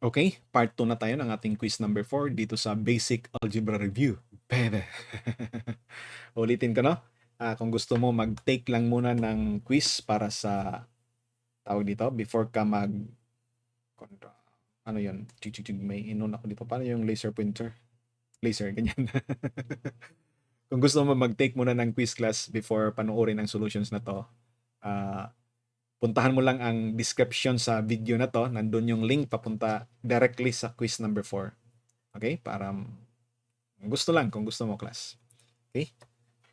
Okay, part 2 na tayo ng ating quiz number 4 dito sa Basic Algebra Review. Bebe. Ulitin ko, no? Kung gusto mo, mag-take lang muna ng quiz para sa tawag dito before ka ano yun? May inon ako dito. Paano yung laser pointer? Laser, ganyan. Kung gusto mo mag-take muna ng quiz class before panoorin ang solutions na to, ah, puntahan mo lang ang description sa video na to. Nandun yung link papunta directly sa quiz number 4. Okay? Para gusto lang kung gusto mo, class. Okay?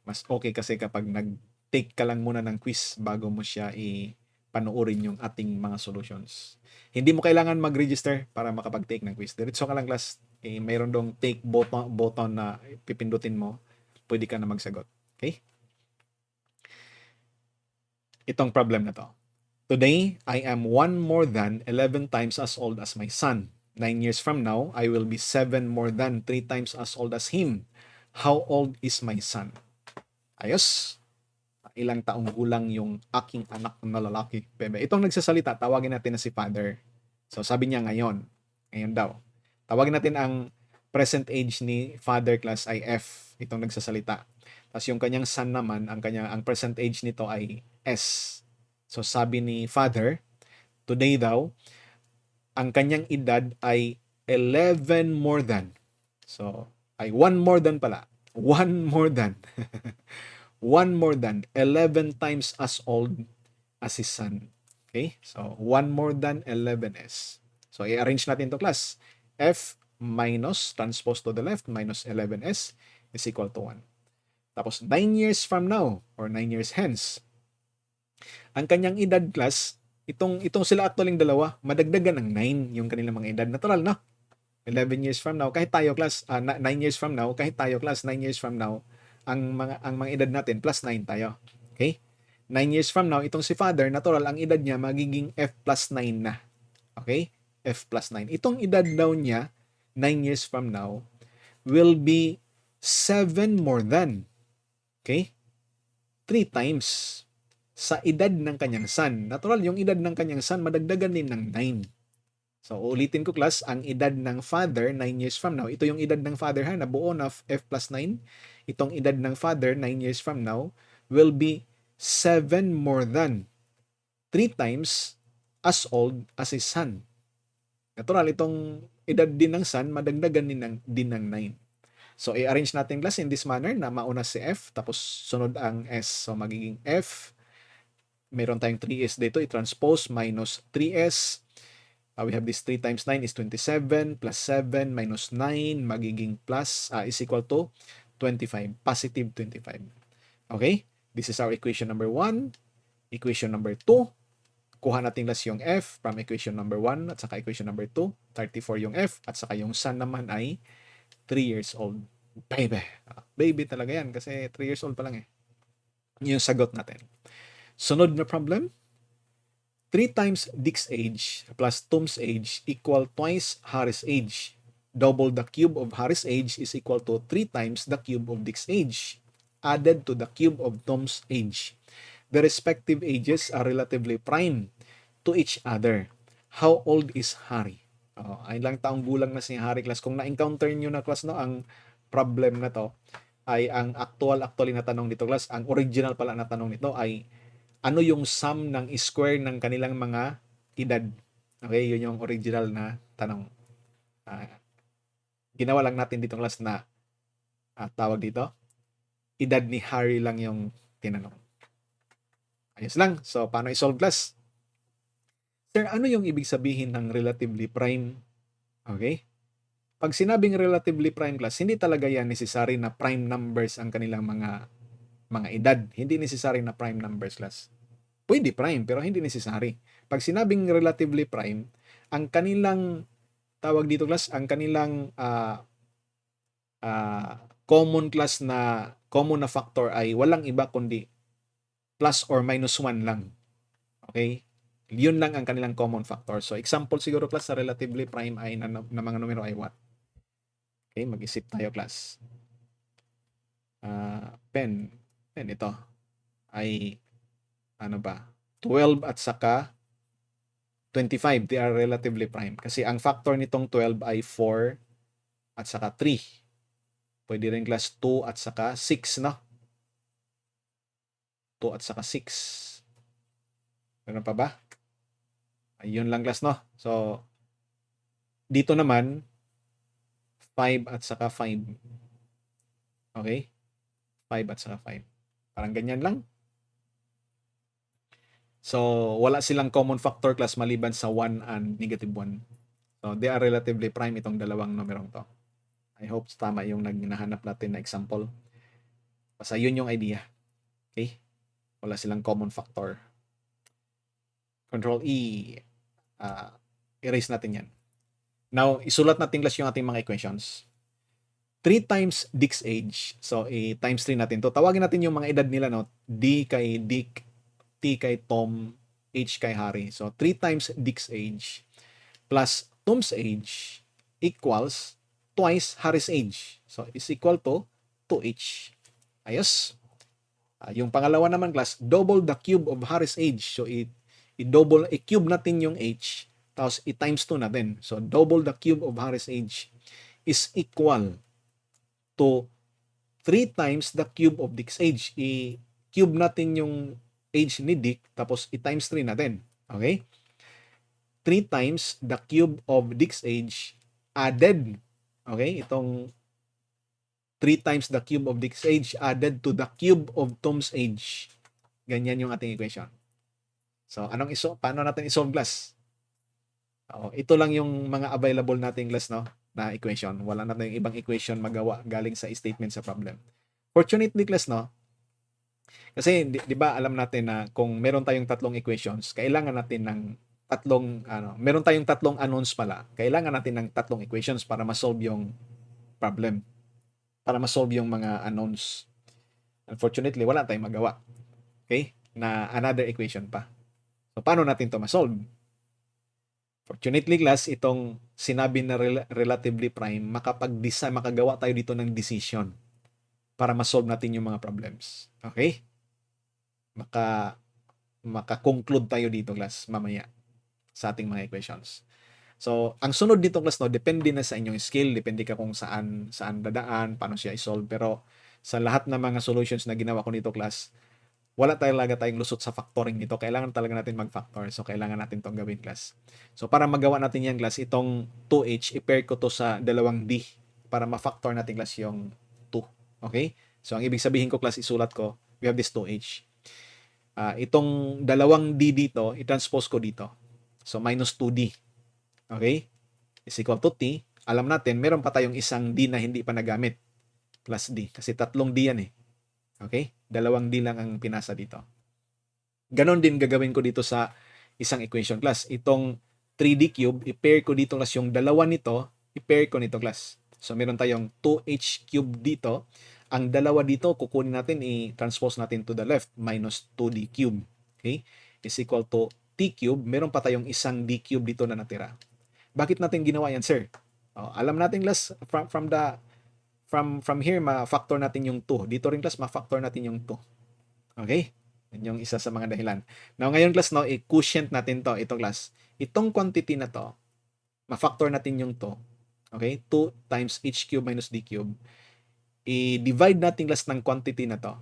Mas okay kasi kapag nag-take ka lang muna ng quiz bago mo siya panoorin yung ating mga solutions. Hindi mo kailangan mag-register para makapag-take ng quiz. Diretso ka lang, class. Mayroon dong take button na pipindutin mo. Pwede ka na magsagot. Okay? Itong problem na to. Today, I am 1 more than 11 times as old as my son. 9 years from now, I will be 7 more than 3 times as old as him. How old is my son? Ayos. Ilang taong gulang yung aking anak na lalaki, bebe. Itong nagsasalita, tawagin natin na si father. So, sabi niya ngayon. Ngayon daw. Tawagin natin ang present age ni father, class, ay F. Itong nagsasalita. Tapos yung kanyang son naman, ang present age nito ay S. So, sabi ni father, today daw, ang kanyang edad ay 11 more than. So, ay 1 more than pala. 1 more than. 1 more than 11 times as old as his son. Okay? So, 1 more than 11s. So, i-arrange natin to, class. F minus, transpose to the left, minus 11s is equal to 1. Tapos, 9 years from now, or 9 years hence, ang kanyang edad, class, itong sila actually dalawa, madagdagan ng 9 yung kanilang mga edad. Natural, no? 11 years from now, kahit tayo, class, 9 years from now, kahit tayo, class, 9 years from now, ang mga edad natin, plus 9 tayo. Okay? 9 years from now, itong si father, natural, ang edad niya magiging F plus 9 na. Okay? F plus 9. Itong edad daw niya, 9 years from now, will be 7 more than. Okay? 3 times sa edad ng kanyang son. Natural, yung edad ng kanyang son, madagdagan din ng 9. So, ulitin ko, class, ang edad ng father, 9 years from now, ito yung edad ng father, ha, nabuo na F plus 9. Itong edad ng father, 9 years from now, will be 7 more than 3 times as old as his son. Natural, itong edad din ng son, madagdagan din ng 9. So, i-arrange natin, class, in this manner na mauna si F, tapos sunod ang S. So, magiging F, meron tayong 3S dito, i-transpose, minus 3S. We have this 3 times 9 is 27, plus 7 minus 9, magiging plus, is equal to 25, positive 25. Okay? This is our equation number 1. Equation number 2. Kuha natin last yung F from equation number 1 at saka equation number 2. 34 yung F at saka yung son naman ay 3 years old. Baby. Baby talaga yan kasi 3 years old pa lang eh. Yung sagot natin. Sunod na problem. 3 times Dick's age plus Tom's age equal twice Harry's age. Double the cube of Harry's age is equal to 3 times the cube of Dick's age, added to the cube of Tom's age. The respective ages are relatively prime to each other. How old is Harry? Ilang taong gulang na si Harry, class. Kung na-encounter nyo na, class, no, ang problem na to, ay ang actually na tanong nito, class, ang original pala na tanong nito ay ano yung sum ng square ng kanilang mga edad. Okay, yun yung original na tanong. Ginawa lang natin dito, class, na tawag dito, edad ni Harry lang yung tinanong. Ayos lang. So, paano i-solve, class? Sir, ano yung ibig sabihin ng relatively prime? Okay? Pag sinabing relatively prime, class, hindi talaga yan necessary na prime numbers ang kanilang mga edad. Hindi necessary na prime numbers, class. Pwede prime, pero hindi necessary. Pag sinabing relatively prime, ang kanilang, tawag dito, class, ang kanilang common na factor ay walang iba kundi plus or minus 1 lang. Okay? Yun lang ang kanilang common factor. So, example siguro, class, sa relatively prime ay na mga numero ay what? Okay, mag-isip tayo, class. Pen ito ay ano ba? 12 at saka 25, they are relatively prime. Kasi ang factor nitong 12 ay 4 at saka 3. Pwede rin class 2 at saka 6, no? 2 at saka 6. Meron pa ba? Ayun lang class, no? So, dito naman, 5 at saka 5. Okay? 5 at saka 5. Parang ganyan lang. So, wala silang common factor class maliban sa 1 and negative 1. So, they are relatively prime itong dalawang numerong to. I hope tama yung nahanap natin na example. Basta yun yung idea. Okay? Wala silang common factor. Control E. Erase natin yan. Now, isulat natin class yung ating mga equations. 3 times Dick's age. So, i-times 3 natin to. Tawagin natin yung mga edad nila, no? D kay Dick, T kay Tom, H kay Harry. So, 3 times Dick's age plus Tom's age equals twice Harry's age. So, is equal to 2H. Ayos. Yung pangalawa naman class, double the cube of Harry's age. So, i-cube natin yung H, tapos i-times 2 natin. So, double the cube of Harry's age is equal to 3 times the cube of Dick's age. I-cube natin yung age ni Dick, tapos i-times 3 natin. Okay? 3 times the cube of Dick's age added. Okay? Itong 3 times the cube of Dick's age added to the cube of Tom's age. Ganyan yung ating equation. So, paano natin isolve class? Ito lang yung mga available nating class, no, na equation. Wala natin yung ibang equation magawa galing sa statement sa problem. Fortunately class, no, kasi di ba alam natin na kung meron tayong tatlong equations, kailangan natin ng meron tayong tatlong unknowns pala. Kailangan natin ng tatlong equations para ma-solve yung problem. Para ma-solve yung mga unknowns. Unfortunately, wala tayong magawa. Okay? Na another equation pa. So, paano natin to ma-solve? Fortunately, class, itong sinabi na relatively prime, makagawa tayo dito ng decision para ma-solve natin yung mga problems. Okay? Maka-conclude tayo dito, class, mamaya sa ating mga equations. So, ang sunod dito class, no, depende na sa inyong skill, depende ka kung saan dadaan, paano siya i-solve. Pero sa lahat ng mga solutions na ginawa ko nito class, wala talaga tayong lusot sa factoring nito. Kailangan talaga natin mag-factor. So, kailangan natin itong gawin class. So, para magawa natin yan class, itong 2H, i-pair ko to sa dalawang D para ma-factor natin class yung 2. Okay? So, ang ibig sabihin ko class, isulat ko, we have this 2H. Itong dalawang D dito, i-transpose ko dito. So, minus 2D. Okay? Is equal to T. Alam natin, meron pa tayong isang D na hindi pa nagamit. Plus D. Kasi tatlong D yan eh. Okay? Dalawang D lang ang pinasa dito. Ganon din gagawin ko dito sa isang equation class. Itong 3D cube, i-pair ko dito class yung dalawa nito, i-pair ko nito class. So, meron tayong 2H cube dito. Ang dalawa dito, kukunin natin, i-transpose natin to the left, minus 2D cube. Okay? Is equal to T cube. Meron pa tayong isang D cube dito na natira. Bakit natin ginawa yan, sir? Alam natin class, from here, ma-factor natin yung 2. Dito rin class, ma-factor natin yung 2. Okay? Yan yung isa sa mga dahilan. Now, ngayon class, no, i-quotient natin to. Ito class. Itong quantity na to, ma-factor natin yung 2. Okay? 2 times h cube minus d cube. I-divide natin class ng quantity na to.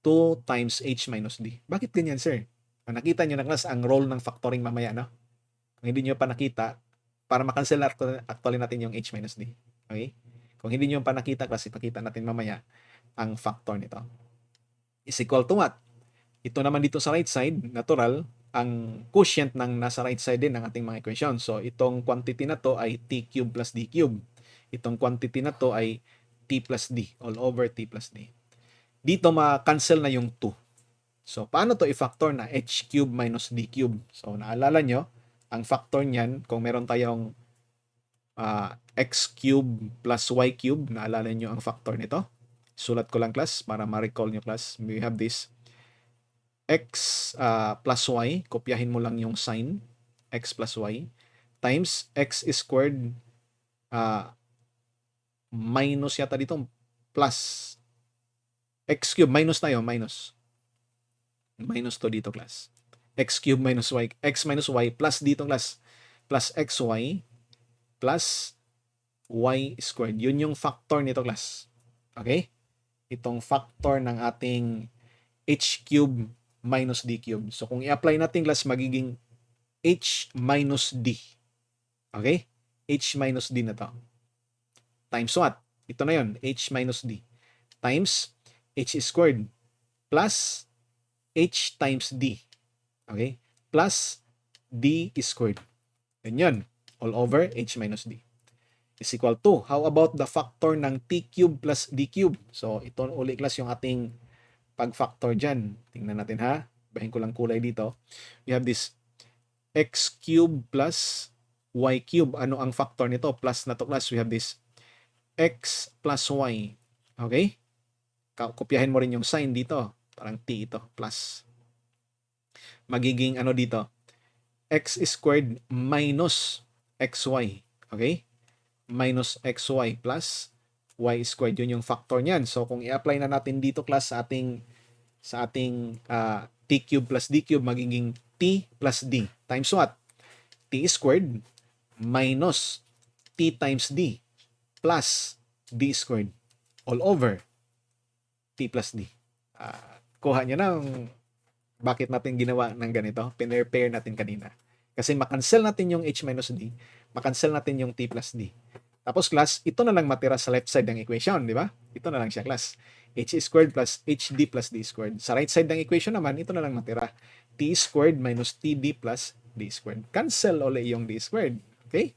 2 times h minus d. Bakit ganyan, sir? Nakita nyo na class ang role ng factoring mamaya, no? Kung hindi nyo pa nakita, para makancel actually natin yung h minus d. Okay? Kung hindi nyo pa nakita, class, ipakita natin mamaya ang factor nito. Is equal to what? Ito naman dito sa right side, natural, ang quotient ng nasa right side din ng ating mga equation. So, itong quantity na to ay t cube plus d cube. Itong quantity na to ay t plus d, all over t plus d. Dito ma-cancel na yung 2. So, paano to i-factor na h cube minus d cube? So, naalala nyo, ang factor niyan, kung meron tayong x cube plus y cube, naalala nyo ang factor nito? Sulat ko lang class para ma-recall nyo class. We have this x plus y, kopyahin mo lang yung sign, x plus y, times x squared minus yata dito, plus x cube, minus tayo, minus to dito class. x cube minus y, x minus y plus dito class, plus xy plus y squared. Yun yung factor nito class. Okay? Itong factor ng ating h cube minus d cube. So kung i-apply natin class, magiging h minus d. Okay? H minus d na to. Times what? Ito na yun, h minus d. Times h squared plus h times d. Okay? Plus d squared. Yun yun. All over h minus d is equal to, how about the factor ng t cube plus d cube? So, ito uli class yung ating pag-factor dyan. Tingnan natin ha. Bahin ko lang kulay dito. We have this x cube plus y cube. Ano ang factor nito? Plus na to class. We have this x plus y. Okay? Kopyahin mo rin yung sign dito. Parang t ito. Plus. Magiging ano dito? X squared minus xy. Okay? Minus xy plus y squared. Yun yung factor niyan. So, kung i-apply na natin dito class sa ating t cube plus d cube, magiging t plus d. Times what? T squared minus t times d plus d squared all over t plus d. Kuha niyo na bakit natin ginawa ng ganito. Pinrepair natin kanina. Kasi makancel natin yung h minus d, makancel natin yung t plus d. Tapos class, ito na lang matira sa left side ng equation, di ba? Ito na lang siya class. H squared plus hd plus d squared. Sa right side ng equation naman, ito na lang matira. T squared minus td plus d squared. Cancel uli yung d squared. Okay?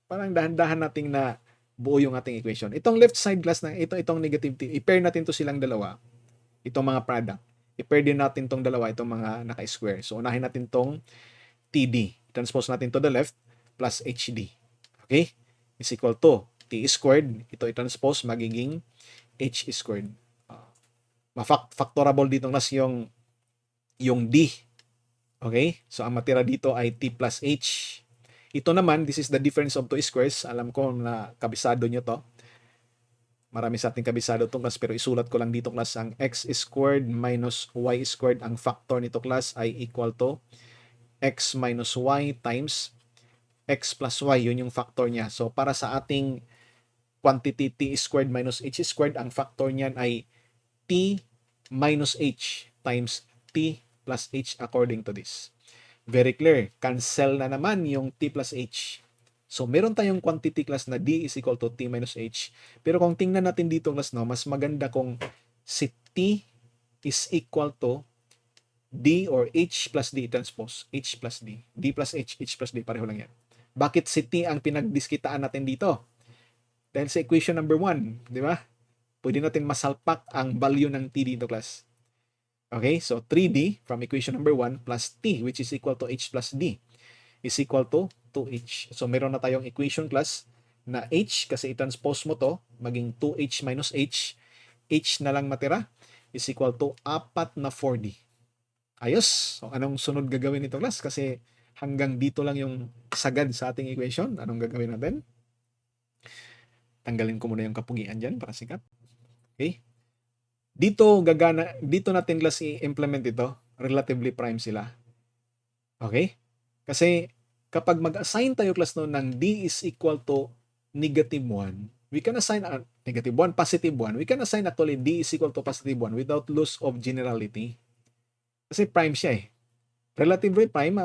Parang dahan-dahan nating na buo yung ating equation. Itong left side class na itong negative t, i-pair natin to silang dalawa. Itong mga product. I-pair din natin tong dalawa, itong mga naka-square. So, unahin natin tong td. Transpose natin to the left plus hd. Okay? Is equal to t squared. Ito i-transpose, magiging h squared. Factorable dito nas yung d. Okay? So, ang matira dito ay t plus h. Ito naman, this is the difference of two squares. Alam ko na kabisado nyo to. Marami sa ating kabisado itong class, pero isulat ko lang dito class, ang x squared minus y squared, ang factor nito class ay equal to x minus y times x plus y. Yun yung factor niya. So, para sa ating quantity t squared minus h squared, ang factor niyan ay t minus h times t plus h according to this. Very clear. Cancel na naman yung t plus h. So, meron tayong quantity class na d is equal to t minus h. Pero kung tingnan natin dito class, no, mas maganda kung si t is equal to d or h plus d transpose. H plus d. D plus h, h plus d. Pareho lang yan. Bakit si t ang pinagdiskitaan natin dito? Dahil sa equation number 1, di ba? Pwede natin masalpak ang value ng t dito class. Okay, so 3d from equation number 1 plus t, which is equal to h plus d, is equal to 2h. So meron na tayong equation class na h, kasi i-transpose mo to, maging 2h minus h, h na lang matira, is equal to 4 na 4d. Ayos. So anong sunod gagawin nito class? Kasi hanggang dito lang yung sagad sa ating equation. Anong gagawin natin? Tanggalin ko muna yung kapugian dyan para sikat. Okay. Dito natin class i-implement ito. Relatively prime sila. Okay? Kasi kapag mag-assign tayo class no ng d is equal to negative 1, we can assign negative 1, positive 1. We can assign actually d is equal to positive 1 without loss of generality. Kasi prime siya eh. Relatively prime,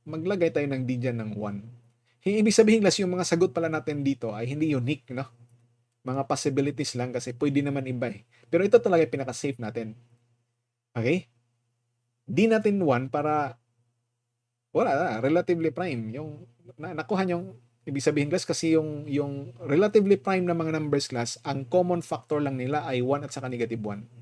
maglagay tayo ng d dyan ng 1. Ibig sabihin class, yung mga sagot pala natin dito ay hindi unique, no? Mga possibilities lang kasi pwede naman iba eh. Pero ito talaga yung pinaka-safe natin. Okay? D natin 1 para wala na, relatively prime. Yung nakuha yung ibig sabihin class kasi yung relatively prime na mga numbers class, ang common factor lang nila ay 1 at saka negative 1.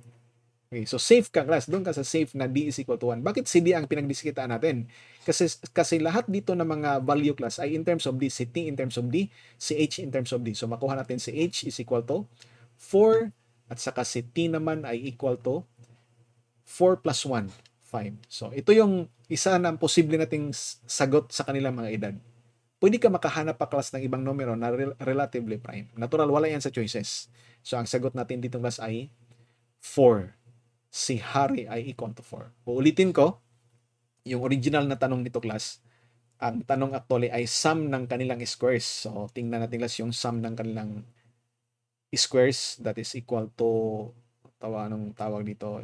Okay, so safe ka class, doon ka sa safe na d is equal to 1. Bakit si d ang pinagdiskitaan natin? Kasi lahat dito ng mga value class ay in terms of d, si t in terms of d, si h in terms of d. So makuha natin si h is equal to 4 at saka si t naman ay equal to 4 plus 1, 5. So ito yung isa ng posible nating sagot sa kanilang mga edad. Pwede ka makahanap pa class ng ibang numero na relatively prime. Natural, wala yan sa choices. So ang sagot natin dito class ay 4. Si Harry ay equal to 4. Uulitin ko, yung original na tanong nito class, ang tanong actually ay sum ng kanilang squares. So, tingnan natin class yung sum ng kanilang squares that is equal to, anong tawag dito?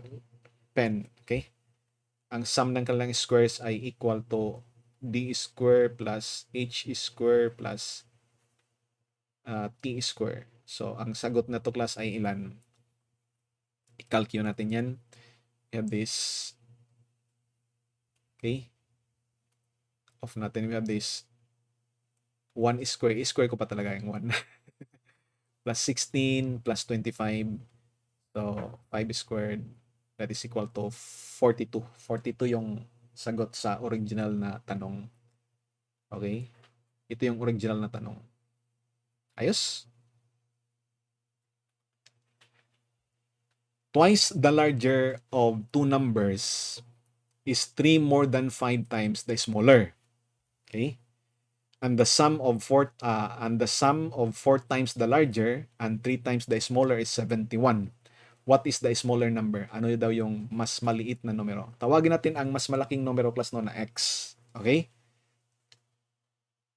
Pen. Okay? Ang sum ng kanilang squares ay equal to d square plus h square plus t square. So, ang sagot na to class ay ilan? I-calculate natin yan. We have this. Okay. Off natin. We have this 1 square. I-square ko pa talaga yung 1. Plus 16 plus 25. So, 5 squared. That is equal to 42. 42 yung sagot sa original na tanong. Okay? Ito yung original na tanong. Ayos? Twice the larger of two numbers is 3 more than 5 times the smaller. Okay? And the sum of 4 times the larger and 3 times the smaller is 71. What is the smaller number? Ano daw yung mas maliit na numero? Tawagin natin ang mas malaking numero class no na x. Okay?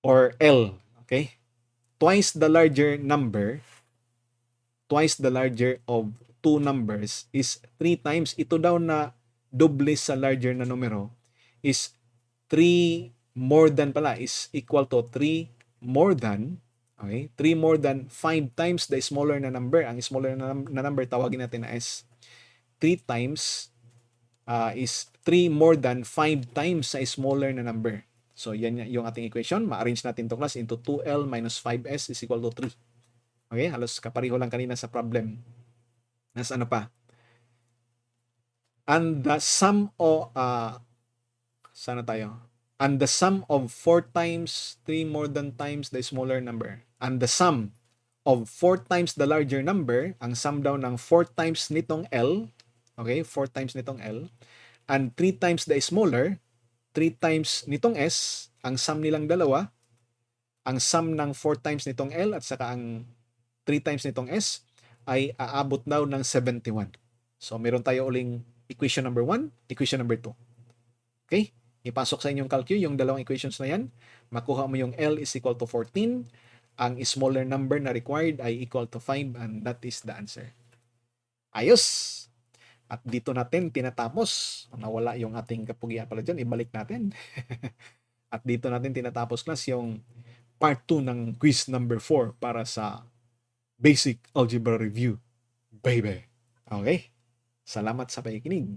Or L. Okay? Twice the larger of two numbers is 3 times. Ito daw na doble sa larger na numero is 3 more than pala is equal to 3 more than, okay? 3 more than 5 times the smaller na number. Ang smaller na number tawagin natin na s 3 times is 3 more than 5 times sa smaller na number. So, yan yung ating equation. Ma-arrange natin to class into 2L minus 5S is equal to 3. Okay? Halos kapareho lang kanina sa problem. Nas ano pa? And the sum of, sana tayo? And the sum of 4 times 3 more than times the smaller number. And the sum of 4 times the larger number, ang sum daw ng 4 times nitong L, okay? 4 times nitong L, and 3 times the smaller, 3 times nitong S, ang sum nilang dalawa, ang sum ng 4 times nitong L at saka ang 3 times nitong S ay aabot daw ng 71. So, meron tayo uling equation number 1, equation number 2. Okay? Ipasok sa inyong calculus yung dalawang equations na yan. Makuha mo yung L is equal to 14. Ang smaller number na required ay equal to 5 and that is the answer. Ayos! At dito natin tinatapos. Nawala yung ating kapugian pala dyan. Ibalik natin. At dito natin tinatapos class yung part 2 ng quiz number 4 para sa Basic Algebra Review. Baby! Okay? Salamat sa pakikinig.